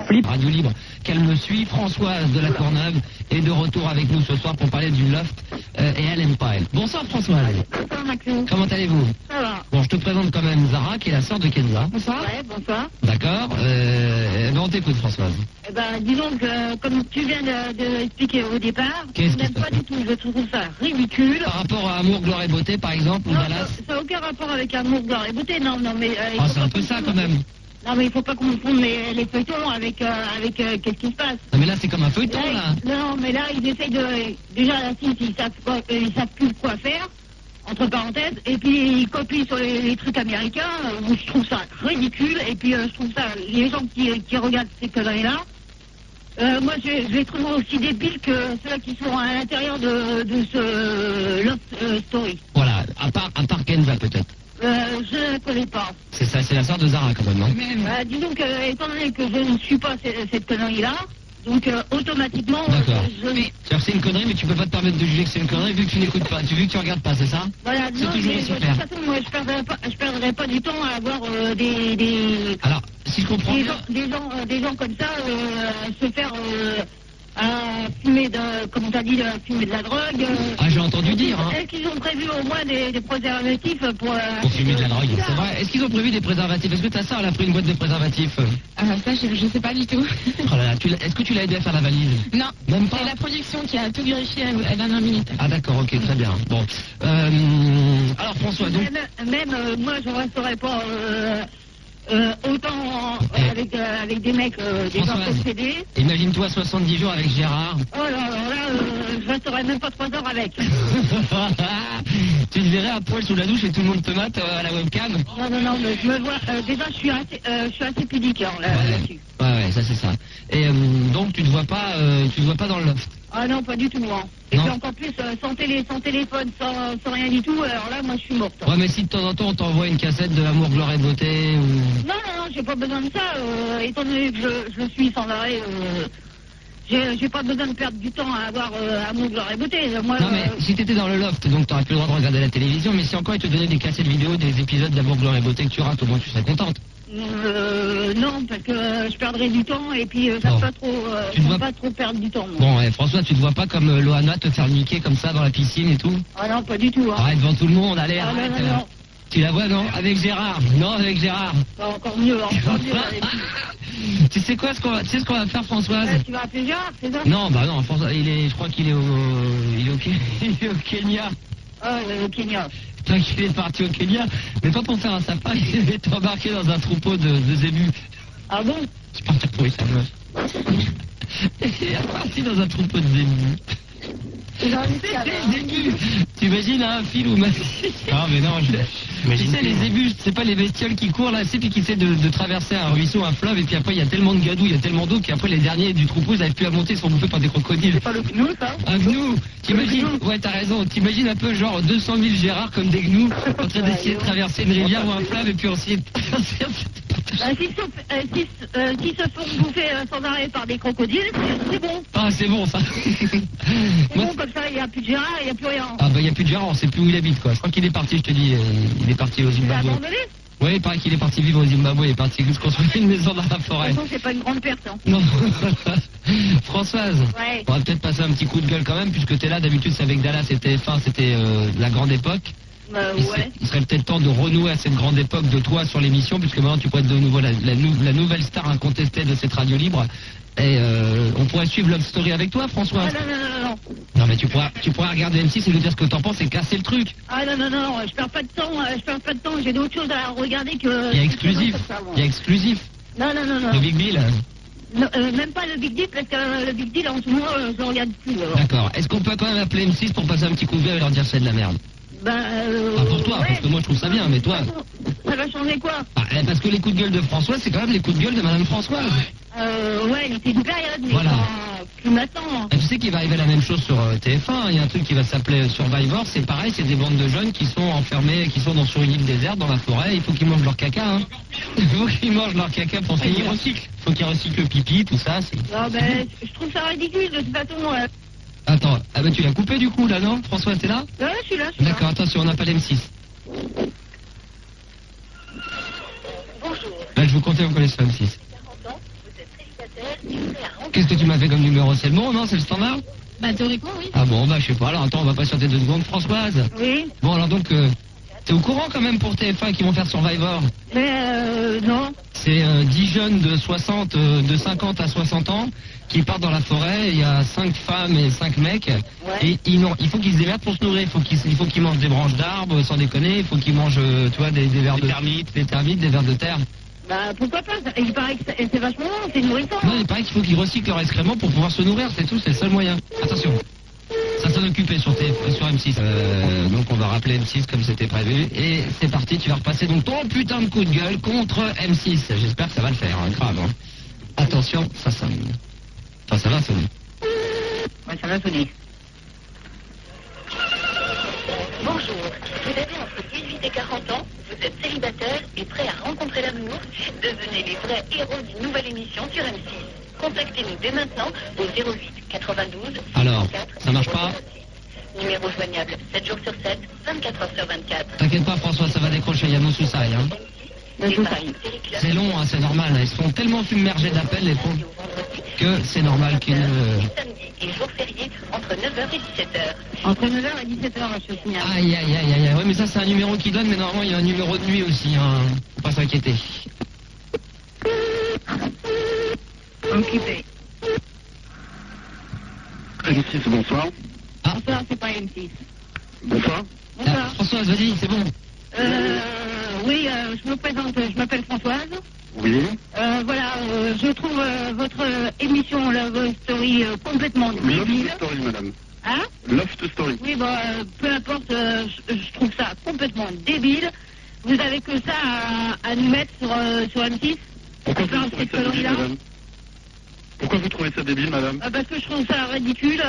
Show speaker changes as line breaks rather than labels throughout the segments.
Flip Radio Libre, qu'elle me suit. Françoise de la Courneuve est de retour avec nous ce soir pour parler du loft et elle aime pas elle. Bonsoir Françoise.
Bonsoir Maxime.
Comment allez-vous?
Ça va.
Bon, je te présente quand même Zara qui est la sœur de Kenza.
Bonsoir. Ouais, bonsoir.
D'accord. Ben on t'écoute Françoise.
Eh ben, disons que comme tu viens de expliquer au départ, je n'aime pas du tout. Je trouve ça ridicule.
Par rapport à Amour, Gloire et Beauté par exemple ou
Non,
Dallas?
ça n'a aucun rapport avec Amour, Gloire et Beauté. Non, mais.
Ah, c'est un peu ça quand même.
Non, mais il faut pas confondre les feuilletons avec qu'est-ce qui se passe.
Non, mais là, c'est comme un feuilleton, là.
Non, mais là, ils essayent de... Déjà, la Suisse, ils savent plus quoi faire, entre parenthèses, et puis ils copient sur les trucs américains. Je trouve ça ridicule, et puis je trouve ça... Les gens qui regardent ces conneries-là, moi, je les trouve aussi débiles que ceux qui sont à l'intérieur de ce Love Story.
Voilà, à part Kenza, peut-être.
Je ne connais pas.
C'est ça, c'est la sœur de Zara quand même, non?
Disons que, étant donné que je ne suis pas cette connerie-là, donc automatiquement...
D'accord. C'est une connerie, mais tu peux pas te permettre de juger que c'est une connerie vu que tu n'écoutes pas, vu que tu regardes pas, c'est ça?
Voilà,
c'est
non,
toujours
mais
aussi
de
clair.
toute façon, moi, je perdrais pas du temps à avoir des...
Alors, si je comprends bien...
Des gens comme ça se faire... fumer comme tu as dit, fumer de la drogue.
Ah, j'ai entendu dire, hein.
Est-ce qu'ils ont prévu au moins des préservatifs pour
fumer de la drogue, c'est vrai. Est-ce qu'ils ont prévu des préservatifs? Est-ce que ta sœur, elle a pris une boîte de préservatifs?
Ça, je sais pas du tout.
Oh là là, est-ce que tu l'as aidé à faire la valise?
Non,
même pas.
C'est la production qui a tout vérifié à la dernière minute.
Ah d'accord, ok, très bien. Bon, alors François, donc...
Même moi, je ne resterai pas... autant avec des mecs, des gens possédés.
Imagine-toi 70 jours avec Gérard.
Oh là je resterai même pas 3 heures avec.
Tu te verrais à poil sous la douche et tout le monde te mate à la webcam?
Non, mais je me vois. Déjà, je suis assez pudique là-dessus.
Ouais, ça c'est ça. Et donc tu te vois pas dans le loft?
Ah non, pas du tout, moi. Et puis encore plus, sans téléphone, sans rien du tout, alors là, moi, je suis morte.
Ouais, mais si de temps en temps, on t'envoie une cassette de Amour, Gloire et Beauté ou...
Non, j'ai pas besoin de ça. Étant donné que je suis sans arrêt, j'ai pas besoin de perdre du temps à avoir Amour, Gloire et Beauté. Moi,
non, mais si t'étais dans le loft, donc t'aurais plus le droit de regarder la télévision, mais si encore ils te donnaient des cassettes vidéo des épisodes d'Amour, Gloire et Beauté que tu rates, au moins tu serais contente.
Non, parce que je perdrais du temps et puis ça ne pas trop perdre du temps. Moi.
Bon, François, tu te vois pas comme Loana te faire niquer comme ça dans la piscine et tout?
Ah non, pas du tout. Hein.
Arrête devant tout le monde, allez, arrête.
Non.
Tu la vois, non? Avec Gérard? Non, avec Gérard.
Encore mieux.
Tu sais quoi, ce qu'on va faire, Françoise?
Tu vas appeler Gérard, c'est ça?
Non, non, François, je crois qu'il est au Kenya.
Ah, au Kenya.
Toi qu'il est parti au Kenya, mais pas pour faire un safari, il est embarqué dans un troupeau de zébus.
Ah bon?
Je pense que tu trouvé ça moche. Il est parti dans un troupeau de zébus. Tu imagines un film où... Non mais non, tu sais les zébus, c'est pas les bestioles qui courent là, c'est puis qui essaient de traverser un ruisseau, un fleuve, et puis après il y a tellement de gadou, il y a tellement d'eau qu'après les derniers du troupeau ils n'arrivent plus à monter, ils sont bouffés par des crocodiles.
C'est pas le gnou ça?
Un gnou. T'imagines? Ouais, t'as raison, t'imagines un peu genre 200 000 Gérard comme des gnous en train d'essayer de traverser une rivière ou un fleuve et puis ensuite...
S'ils se font bouffer sans arrêt par des crocodiles, c'est bon.
Ah, c'est bon ça.
C'est bon, comme ça, il n'y a plus de Gérard, il n'y a plus rien.
Ah bah il n'y a plus de Gérard, on sait plus où il habite quoi. Je crois qu'il est parti, je te dis, il est parti au Zimbabwe.
Il l'a abandonné?
Oui, il paraît qu'il est parti vivre au Zimbabwe, il est parti se construire une maison dans la forêt.
De toute façon, c'est pas une grande perte. Hein.
Non. Françoise,
ouais.
On va peut-être passer un petit coup de gueule quand même, puisque t'es là, d'habitude c'est avec Dallas et TF1, c'était la grande époque. Il serait peut-être temps de renouer à cette grande époque de toi sur l'émission, puisque maintenant tu pourrais être de nouveau la nouvelle star incontestée de cette radio libre. Et on pourrait suivre Love Story avec toi, François.
Non.
Non, mais tu pourras regarder M6 et nous dire ce que t'en penses et casser le truc.
Ah non, je perds pas de temps, j'ai d'autres choses à regarder que...
Il y a exclusif.
Non.
Le Big Deal.
Non, même pas le Big Deal, parce que le Big Deal en ce moment, je regarde plus.
D'accord. Est-ce qu'on peut quand même appeler M6 pour passer un petit coup de gueule et leur dire c'est de la merde? Pas pour toi, parce que moi je trouve ça bien, mais toi...
Ça va changer quoi?
Parce que les coups de gueule de François, c'est quand même les coups de gueule de Madame Françoise.
Ouais, c'est une période, mais
voilà.
Plus maintenant.
Tu sais qu'il va arriver la même chose sur TF1, il y a un truc qui va s'appeler Survivor, c'est pareil, c'est des bandes de jeunes qui sont enfermés, qui sont sur une île déserte, dans la forêt, il faut qu'ils mangent leur caca, hein. Il faut qu'ils mangent leur caca pour finir. Il faut qu'ils recyclent le pipi, tout ça, c'est...
Non, je trouve ça ridicule, de toute façon...
Attends, tu l'as coupé du coup là, non? François, t'es là?
Ouais, je suis là.
D'accord, attention, on appelle M6.
Bonjour.
Là, je vous confirme qu'on est sur M6. Qu'est-ce que tu m'as fait comme numéro? C'est le bon, non? C'est le standard?
Bah, théoriquement, oui.
Ah bon, bah je sais pas. Alors attends, on va patienter 2 secondes. Françoise?
Oui.
Bon, alors donc, t'es au courant quand même pour TF1 qui vont faire Survivor?
Mais non.
C'est 10 jeunes de 50 à 60 ans qui partent dans la forêt. Il y a 5 femmes et 5 mecs.
Ouais.
Et il faut qu'ils se démerdent pour se nourrir. Il faut qu'ils mangent des branches d'arbres, sans déconner. Il faut qu'ils mangent, tu vois, des vers de termites, des vers de terre.
Bah pourquoi pas? Il paraît que c'est vachement bon, c'est nourrissant.
Non, il paraît qu'il faut qu'ils recyclent leur excrément pour pouvoir se nourrir. C'est tout, c'est le seul moyen. Attention. Ça s'en occupait sur M6. Donc on va rappeler M6 comme c'était prévu. Et c'est parti, tu vas repasser donc ton putain de coup de gueule contre M6. J'espère que ça va le faire, hein, grave. Hein. Attention, ça sonne. Enfin, ça va sonner.
Ouais, ça va sonner.
Bonjour, vous avez entre 18 et 40 ans, vous êtes célibataire et prêt à rencontrer l'amour, devenez les vrais héros d'une nouvelle émission sur M6. Contactez-nous dès maintenant au 08 92
Alors,
64
ça marche pas?
Numéro joignable 7 jours sur 7, 24 heures sur 24.
T'inquiète pas François, ça va décrocher, il y a nos sous-sailles. Hein. C'est long, hein, c'est normal. Ils se font tellement submergés d'appels, les pauvres, que c'est normal qu'ils...
Samedi et jour férié entre 9h et 17h.
Entre 9h et 17h, monsieur Signal.
Aïe, aïe, aïe, aïe, aïe. Ouais, mais ça, c'est un numéro qui donne, mais normalement, il y a un numéro de nuit aussi. Hein. Faut pas s'inquiéter.
Occupé.
M6, bonsoir.
Ah,
Bonsoir, c'est pas M6.
Bonsoir.
Bonsoir.
Françoise, vas-y, c'est bon.
Oui, je me présente, je m'appelle Françoise.
Oui.
Voilà, je trouve votre émission Love Story complètement débile.
Love Story, madame.
Hein?
Love Story.
Oui, bon, peu importe, je trouve ça complètement débile. Vous avez que ça à nous mettre sur M6?
Pourquoi
Faire
vous trouvez
cette
ça débile,
connerie-là?
madame? Pourquoi vous trouvez ça débile, madame?
Parce que je trouve ça ridicule.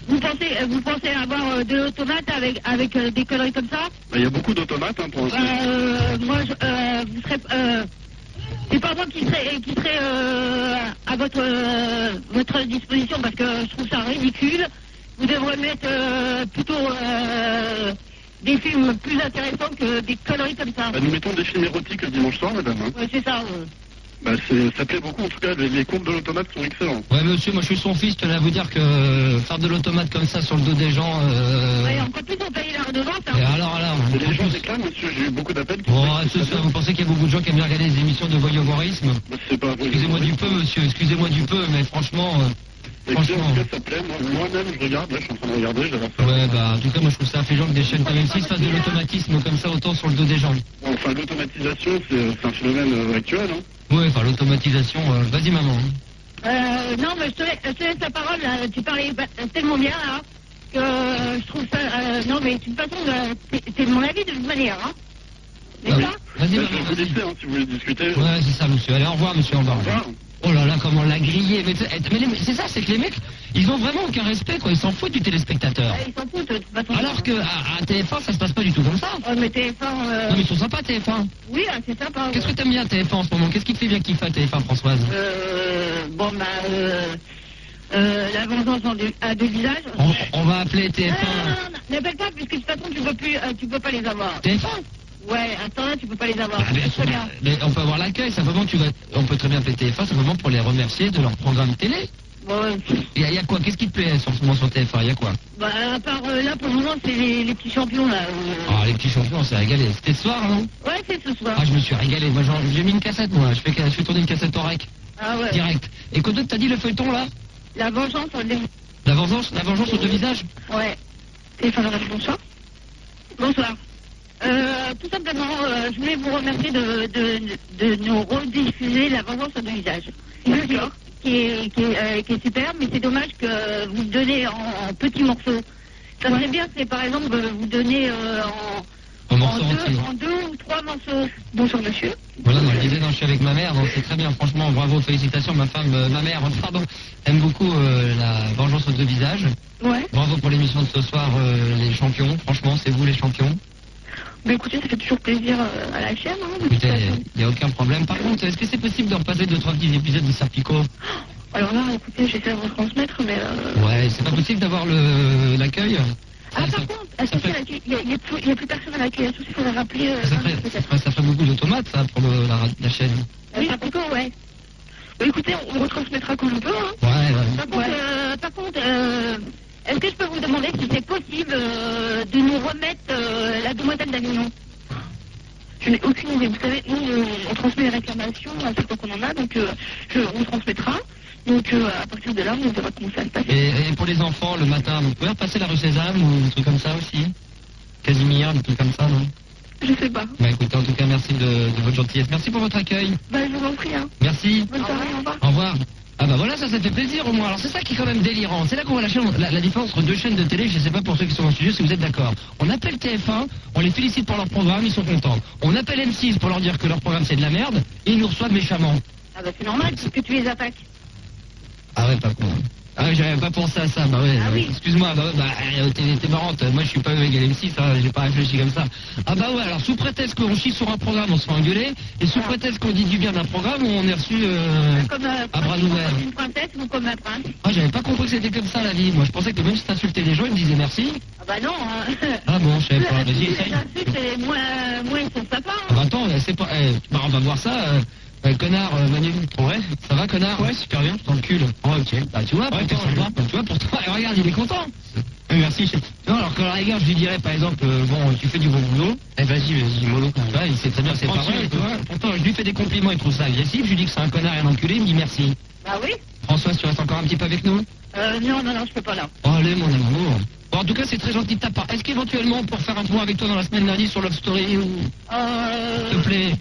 Vous pensez avoir de l'automate avec des conneries comme ça?
Il y a beaucoup d'automates, hein, pour l'instant.
Moi, vous serez... c'est pas moi qui serai à votre disposition parce que je trouve ça ridicule. Vous devrez mettre plutôt des films plus intéressants que des conneries comme ça.
Nous mettons des films érotiques le dimanche soir, madame. Hein.
Ouais, c'est ça.
Ça plaît beaucoup, en tout cas, les courbes de l'automate sont excellents.
Ouais, monsieur, moi, je suis son fils, je tenais à vous dire que faire de l'automate comme ça sur le dos des gens...
Ouais, encore plus, on paye la redevance.
Et
Hein.
alors,
Et les gens réclament, monsieur, j'ai eu beaucoup d'appels.
Bon, c'est ça, vous pensez qu'il y a beaucoup de gens qui aiment bien regarder des émissions de voyeuvorisme?
C'est pas vrai.
Excusez-moi du peu, monsieur, excusez-moi du peu, mais franchement...
Écoutez, en tout cas, ça plaît. Moi-même, je regarde, là, je suis en train de regarder, j'adore ça.
Ouais, bah, en tout cas, moi, je trouve ça affligeant que des chaînes comme M6 fassent de l'automatisme comme ça, autant sur le dos des gens.
Bon, enfin, l'automatisation, c'est un phénomène actuel, hein.
Ouais, enfin, l'automatisation... Vas-y, maman.
Non, mais je te laisse la parole, là. Tu parlais tellement bien, là, que je trouve ça... non, mais de toute façon, c'est mon avis de toute manière, hein. N'est-ce pas?
Vas-y,
Je
maman,
vais vous
vas-y.
laisser, hein, si vous voulez discuter.
Ouais, c'est ça, monsieur. Allez, au revoir, monsieur, au revoir.
Au revoir.
Oh là là, comment on l'a grillé. Mais c'est ça, c'est que les mecs, ils ont vraiment aucun respect, quoi. Ils s'en foutent du téléspectateur.
Ils s'en foutent, de toute façon.
Alors que à TF1, ça se passe pas du tout comme ça.
Mais TF1...
Non, mais ils sont sympas, TF1.
Oui, c'est sympa.
Qu'est-ce que t'aimes bien, TF1, en ce moment? Qu'est-ce qui te fait bien kiffer à TF1, Françoise?
Bon, la vengeance à deux visages.
On va appeler TF1.
Non, n'appelle pas, puisque de toute façon, tu peux pas les avoir.
TF1?
Ouais, à ce temps-là, tu peux pas les avoir.
Ah, bien sûr.
Très bien.
Mais on peut avoir l'accueil, simplement, on peut très bien appeler TF1, simplement pour les remercier de leur programme télé.
Bon,
Il y a quoi? Qu'est-ce qui te plaît en ce moment sur TF1? Il y a quoi?
à part là, pour le moment, c'est les petits champions, là.
Ah, les petits champions, on s'est régalé. C'était ce soir, non?
Ouais, c'est ce soir.
Ah, je me suis régalé. Moi, j'ai mis une cassette, moi. Je fais tourner une cassette au rec.
Ah ouais.
Direct. Et quoi d'autre t'as dit le feuilleton, là?
La vengeance,
La vengeance aux deux visages?
Ouais. Téléphone orange, bonsoir. Bonsoir. Tout simplement, je voulais vous remercier de nous rediffuser La vengeance aux deux visages.
D'accord.
Qui est super, mais c'est dommage que vous le donnez en petits morceaux. Ça serait bien, c'est par exemple vous donnez
En morceaux entiers.
en 2 ou 3 morceaux. Bonjour monsieur.
Voilà, non, je disais, non, je suis avec ma mère, donc c'est très bien, franchement, bravo, félicitations, ma mère, pardon, aime beaucoup La vengeance aux deux visages.
Ouais.
Bravo pour l'émission de ce soir, les champions, franchement, c'est vous les champions.
Mais écoutez, ça fait toujours plaisir à la chaîne, hein, de toute
Écoutez,
façon.
il n'y a aucun problème. Par contre, est-ce que c'est possible d'en passer 2-3 petits épisodes de Serpico?
Alors là, écoutez, j'essaie de retransmettre, mais...
Ouais, c'est pas possible d'avoir l'accueil?
Ah, par contre, il n'y a plus personne à l'accueil. Il faudrait rappeler...
Ça ferait beaucoup d'automates, ça, pour la chaîne.
Oui, Serpico, ouais. Bah, écoutez, on retransmettra quand on peut. Hein.
Ouais.
Par contre, est-ce que je peux vous demander si c'est possible de nous remettre la demoiselle d'Avignon? Je n'ai aucune idée. Vous savez, nous, on transmet les réclamations à chaque fois qu'on en a, donc on transmettra. Donc à partir de là, on verra comment ça se passe.
Et pour les enfants, le matin, vous pouvez repasser la rue Sésame ou des trucs comme ça aussi? Casimir, des trucs comme ça, non?
Je sais pas.
Bah écoutez, en tout cas, merci de votre gentillesse. Merci pour votre accueil.
Bah je vous en prie. Hein.
Merci.
Bonne soirée, au revoir.
Au revoir. Ah bah voilà, ça fait plaisir au moins. Alors c'est ça qui est quand même délirant. C'est là qu'on voit la différence entre deux chaînes de télé. Je sais pas pour ceux qui sont en studio si vous êtes d'accord. On appelle TF1, on les félicite pour leur programme, ils sont contents. On appelle M6 pour leur dire que leur programme c'est de la merde, et ils nous reçoivent méchamment.
Ah bah c'est normal, puisque tu les attaques.
Ah ouais, pas con. Ah ouais, j'avais pas pensé à ça, bah ouais.
Ah oui.
Excuse-moi, t'es marrante. Moi je suis pas avec M6, hein, j'ai pas réfléchi comme ça. Ah bah ouais, alors sous prétexte qu'on chie sur un programme, on se fait engueuler, et sous prétexte qu'on dit du bien d'un programme, on est reçu à bras ouverts.
Comme une princesse ou comme un prince.
Ah, j'avais pas compris que c'était comme ça la vie. Moi je pensais que même si t'insultais les gens, ils me disaient merci.
Ah bah non.
Ah bon, je savais pas. Vas-y,
Les
essaye.
insultes, moins ils sont sympas.
Ah bah attends, c'est pas. Bah, on va voir ça. Connard, Manu, ouais, ça va connard? Ouais, super bien, dans le cul. Oh, ok. Bah tu vois, pourtant, tu vois, pourtant, regarde, il est content. Merci, chef. Non, alors que la rigueur, je lui dirais par exemple, bon, tu fais du bon boulot. Eh vas-y, mollo. Tu vois, il sait très bien que c'est pas vrai, tu vois. Pourtant, je lui fais des compliments, il trouve ça agressif. Je lui dis que c'est un connard et un enculé, il me dit merci.
Bah oui.
Françoise, tu restes encore un petit peu avec nous?
Non, je peux pas là.
Oh, allez, mon amour. Bon, en tout cas, c'est très gentil de ta part. Est-ce qu'éventuellement, pour faire un point avec toi dans la semaine lundi sur Love Story, ou... S'il te plaît.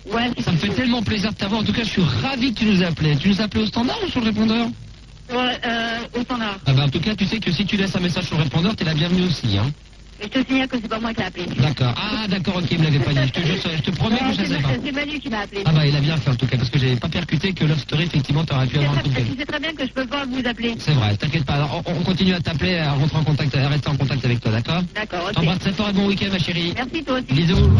Ouais.
Ça me fait tellement plaisir de t'avoir. En tout cas, je suis ravi que tu nous appelais. Tu nous appelais au standard ou sur le répondeur?
Ouais, au standard.
Ah bah, en tout cas, tu sais que si tu laisses un message sur le répondeur, t'es la bienvenue aussi, hein.
Mais je te signale que c'est pas moi qui l'ai appelé.
D'accord. Ah, d'accord, ok, il me l'avait pas dit. Je te promets que je ne sais pas.
C'est Manu qui m'a appelé.
Ah bah, il a bien fait en tout cas, parce que j'avais pas percuté que Love Story, effectivement, t'aurais pu avoir un coup de gueule.
Tu sais très bien que je peux pas vous appeler.
C'est vrai, t'inquiète pas. Alors, on continue à t'appeler, à rentrer en contact, à rester en contact avec toi, d'accord?
D'accord, ok.
T'embrasse très fort et bon week-end, ma chérie.
Merci, toi aussi.
Bisous.